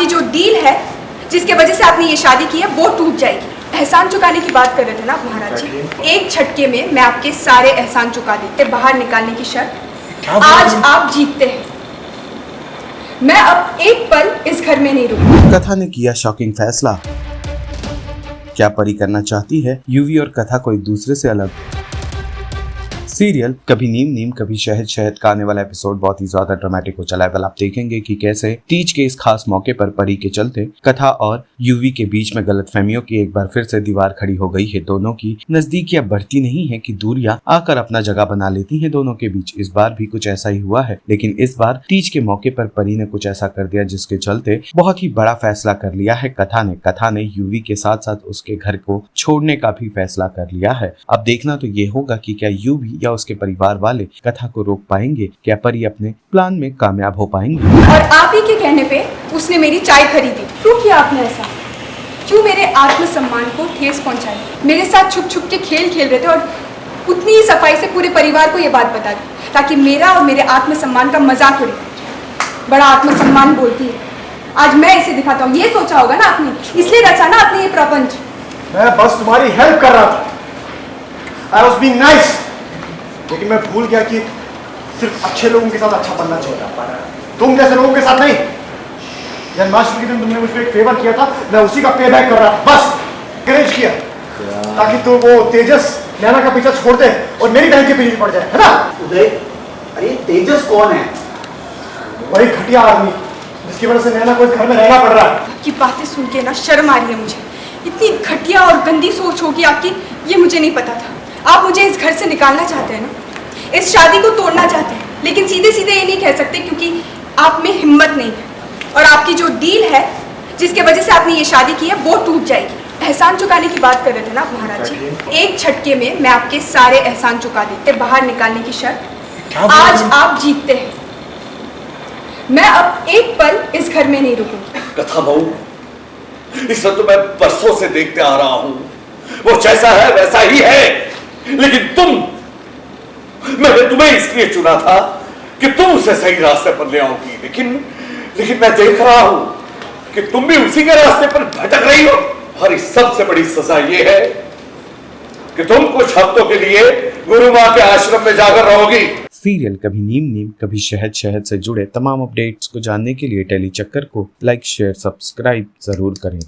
आपकी जो डील है जिसके वजह से आपने ये शादी की है वो टूट जाएगी। एहसान चुकाने की बात कर रहे थे ना आप महाराज जी, एक झटके में मैं आपके सारे एहसान चुका देते। बाहर निकालने की शर्त आज आप जीतते हैं। मैं अब एक पल इस घर में नहीं रुकूंगी। कथा ने किया शॉकिंग फैसला। क्या परी करना चाहती है यूवी और कथा को एक दूसरे से अलग? सीरियल कभी नीम नीम कभी शहद शहद का आने वाला एपिसोड बहुत ही ज्यादा ड्रामेटिक हो चला है। कल आप देखेंगे कि कैसे तीज के इस खास मौके पर परी के चलते कथा और यूवी के बीच में गलतफहमियों की एक बार फिर से दीवार खड़ी हो गई है। दोनों की नजदीकियां बढ़ती नहीं है कि दूरियां आकर अपना जगह बना लेती हैं दोनों के बीच। इस बार भी कुछ ऐसा ही हुआ है, लेकिन इस बार तीज के मौके पर परी ने कुछ ऐसा कर दिया जिसके चलते बहुत ही बड़ा फैसला कर लिया है कथा ने यूवी के साथ साथ उसके घर को छोड़ने का भी फैसला कर लिया है। अब देखना तो ये होगा कि क्या यूवी या उसके परिवार वाले कथा को रोक पाएंगे, क्या परी अपने प्लान में कामयाब हो पाएंगे। और आप ही के कहने पे उसने मेरी चाय खरीदी। क्यों किया आपने ऐसा? क्यों मेरे आत्मसम्मान को ठेस पहुंचाई? मेरे साथ छुप छुप के खेल खेल रहे थे और उतनी ही सफाई से पूरे परिवार को ये बात बता दी ताकि मेरा और मेरे आत्मसम्मान का मजाक उड़े। बड़ा आत्मसम्मान बोलती है, आज मैं इसे दिखाता हूँ। ये सोचा होगा ना आपने, इसलिए रचा ना आपने ये प्रपंच। मैं बस तुम्हारी हेल्प कर रहा था। I was being nice, लेकिन मैं भूल गया कि सिर्फ अच्छे लोगों के साथ अच्छा बनना चाहिए, तुम जैसे लोगों के साथ नहीं। जन्माष्टमी के दिन तुमने मुझ पर एक फेवर किया था, मैं उसी का पे बैक कर रहा था। बस करेज किया ताकि तो वो तेजस नैना का पीछा छोड़ दे और मेरी बहन के पीछे पड़ जाए, है ना? उदय, अरे तेजस कौन है? वही घटिया आदमी जिसकी वजह से नैना को इस घर में रहना पड़ रहा है। आपकी बातें सुन के ना शर्म आ रही है मुझे। इतनी घटिया और गंदी सोच होगी आपकी, ये मुझे नहीं पता था। आप मुझे इस घर से निकालना चाहते हैं ना, इस शादी को तोड़ना चाहते हैं, लेकिन सीधे सीधे ये नहीं कह सकते क्योंकि आप में हिम्मत नहीं है। और आपकी जो डील है जिसके वजह से आपने ये शादी की है वो टूट जाएगी। एहसान चुकाने की बात कर रहे थे ना आप महाराज जी, एक झटके में मैं आपके सारे एहसान चुका देते। बाहर निकालने की शर्त आज आप जीतते हैं। मैं अब एक पल इस घर में नहीं रुकूंगी। कथा बहू, इसे तो मैं बरसों से देखते आ रहा हूं, वो जैसा है वैसा ही है। लेकिन मैंने तुम्हें इसलिए चुना था कि तुम उसे सही रास्ते पर ले आओगी, लेकिन मैं देख रहा हूं कि तुम भी उसी के रास्ते पर भटक रही हो। और इस सबसे बड़ी सजा ये है कि तुम कुछ हफ्तों के लिए गुरु मां के आश्रम में जाकर रहोगी। सीरियल कभी नीम नीम कभी शहद शहद से जुड़े तमाम अपडेट्स को जानने के लिए टेली चक्कर को लाइक शेयर सब्सक्राइब जरूर करें।